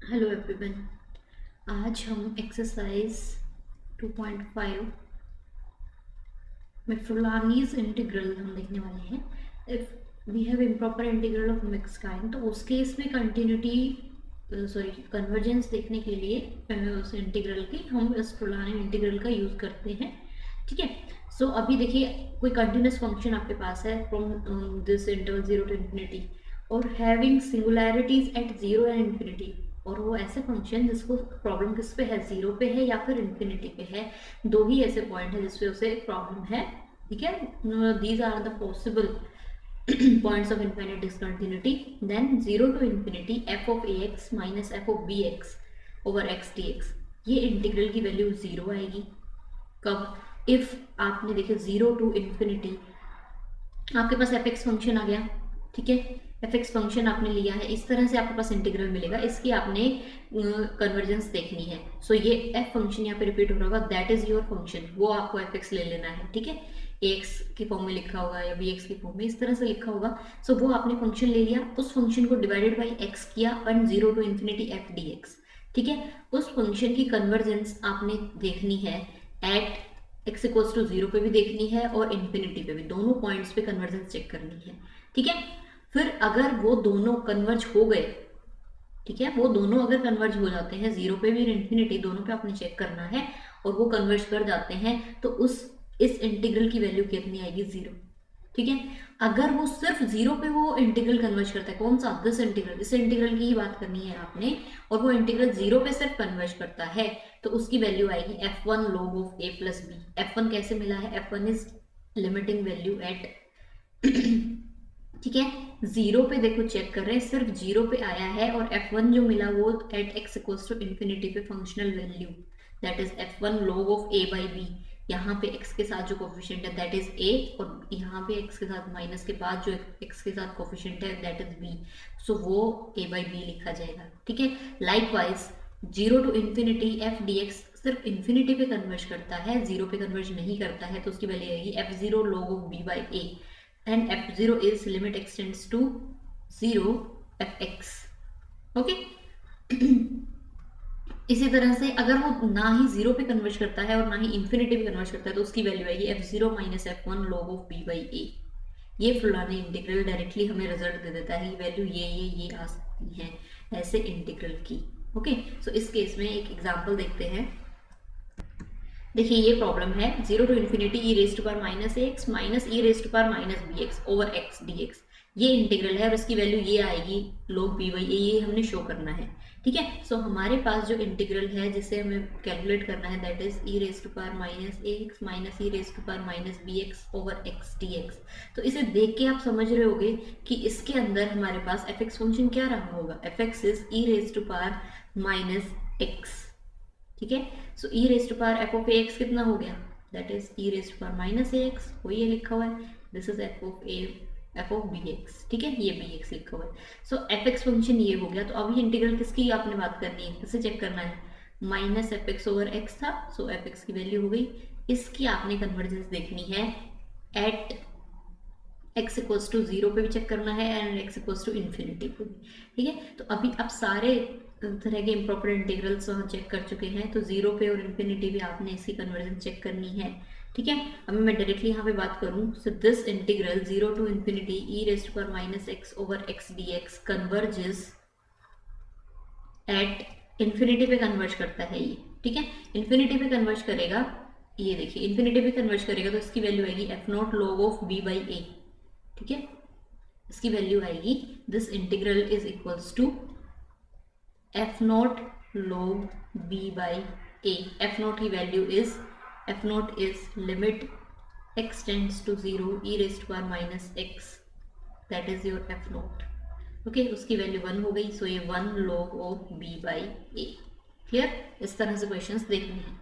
Hello everyone. आज हम exercise 2.5 में फुलानीज इंटीग्रल हम देखने वाले हैं। If we have improper integral of mix kind, तो उस केस में कंटिन्यूटी कन्वर्जेंस देखने के लिए उस इंटीग्रल की हम इस फुलानी इंटीग्रल का यूज करते हैं। ठीक है। सो अभी देखिए, कोई कंटिन्यूस फंक्शन आपके पास है from this interval 0 to infinity और हैविंग सिंगुलैरिटीज एट 0 एंड इन्फिनिटी, और वो ऐसे फंक्शन जिसको प्रॉब्लम किस पे है, 0 पे है या फिर इन्फिनिटी पे है। दो ही ऐसे पॉइंट है जिसपे उसे प्रॉब्लम है। ठीक है। These are the possible points of infinite discontinuity. Then 0 to infinity f of ax minus f of bx over x dx, ये इंटीग्रल की वैल्यू 0 आएगी। कब? इफ आपने देखे 0 to इन्फिनिटी, आपके पास एफ एक्स फंक्शन आ गया। ठीक है। एफ एक्स फंक्शन आपने लिया है, इस तरह से आपके पास इंटीग्रल मिलेगा, इसकी आपने कन्वर्जेंस देखनी है। सो ये एफ फंक्शन यहाँ पे रिपीट हो रहा होगा, दैट इज योर फंक्शन, वो आपको एफ एक्स ले लेना है। ठीक है। ए एक्स की फॉर्म में लिखा होगा या बी एक्स की फॉर्म में, इस तरह से लिखा होगा। सो वो आपने फंक्शन ले लिया, उस फंक्शन को डिवाइडेड बाई एक्स किया and 0 to infinity F D x. ठीक है। उस फंक्शन की कन्वर्जेंस आपने देखनी है एट एक्स इक्वल्स टू 0 पे भी देखनी है और इन्फिनिटी पे भी, दोनों पॉइंट्स पे कन्वर्जेंस चेक करनी है। ठीक है। फिर अगर वो दोनों कन्वर्ज हो गए, ठीक है, वो दोनों अगर कन्वर्ज हो जाते हैं 0 पे भी और इन्फिनिटी दोनों पे आपने चेक करना है, और वो कन्वर्ज कर जाते हैं, तो इस इंटीग्रल की वैल्यू कितनी आएगी? 0। ठीक है। अगर वो सिर्फ 0 पे वो इंटीग्रल कन्वर्ज करता है, कौन सा? दिस इंटीग्रल, इस इंटीग्रल की ही बात करनी है आपने, और वो इंटीग्रल 0 पे सिर्फ कन्वर्ज करता है, तो उसकी वैल्यू आएगी f1 log of a plus b। f1 कैसे मिला है? f1 is limiting value eight ठीक है, 0 पे देखो चेक कर रहे हैं, सिर्फ 0 पे आया है, और f1 जो मिला वो at x equals to infinity पे functional value, that is f1 log of a by b। यहाँ पे x के साथ जो कोफिशिएंट है दैट इज a, और यहाँ पे x के साथ माइनस के बाद जो x के साथ कोफिशिएंट है दैट इज b। सो वो a by b लिखा जाएगा। ठीक है। Likewise 0 to infinity F D x सिर्फ इन्फिनिटी पे कन्वर्ज करता है, 0 पे कन्वर्ज नहीं करता है, तो उसकी वैल्यू आएगी f0 log of b by a, and f0 is limit extends to 0 fx। Okay. इसी तरह से अगर वो ना ही 0 पे कन्वर्ज करता है और ना ही इन्फिनिटी पे कन्वर्ज करता है, तो उसकी वैल्यू आएगी f0 minus f1 log of b by a। ये फुलानी इंटीग्रल डायरेक्टली हमें रिजल्ट दे देता है कि वैल्यू ये आ सकती है ऐसे इंटीग्रल की। ओके। सो इस केस में एक एग्जांपल देखते हैं। देखिए ये प्रॉब्लम है 0 to infinity e raise to power minus x minus e raise to power minus b x over x d x, ये इंटीग्रल है और इसकी वैल्यू ये आएगी log बी बाई ए, ये हमने शो करना है। ठीक है। सो हमारे पास जो इंटीग्रल है जिसे हमें कैलकुलेट करना है that is E raise to power minus A x minus e raise to power minus b x over x d x. तो इसे देख के आप समझ रहे होगे कि इसके अंदर हमारे पास एफ एक्स फंक्शन क्या रहा होगा, F X is E raise to power minus X. ठीक है। So E raise to power F of A X कितना हो गया, that is E raise to power minus A X, वही ये लिखा हुआ है, this is F of A F of B X. ठीक है, ये बी एक्स लिखा हुआ है। सो एफ एक्स फंक्शन ये हो गया। तो अब ये इंटीग्रल किसकी आपने बात करनी है, किसे चेक करना है? Minus F x over x था, सो एफ एक्स की वैल्यू हो गई, इसकी आपने कन्वर्जेंस देखनी है एट x इक्वल्स टू 0 पे भी चेक करना है and x equals to infinity पे भी। ठीक है। तो अभी आप सारे तरह के इम्प्रॉपर इंटीग्रल्स वहाँ चेक कर चुके हैं, तो 0 पे और इन्फिनिटी पे आपने इसकी कन्वर्जन चेक करनी है। ठीक है। अभी मैं डायरेक्टली यहाँ पे बात करूँ, so this integral 0 to infinity e raise to power minus x over x d x converges at infinity पे कन्वर्ज करता है ये। ठीक है। इन्फिनिटी पे कन्वर्ज करेगा, ये देखिए इन्फिनिटी पे कन्वर्ज करेगा तो इसकी वैल्यू आएगी F not log of B by A. ठीक है। इसकी वैल्यू आएगी, this integral is equals to F not log b by ए। एफ नॉट की value is, F not is limit x tends to 0 e raise to power minus x, that is your F not. Okay, उसकी value 1 हो गई, so ये 1 log of b by ए। Clear? इस तरह से क्वेश्चंस देखने हैं।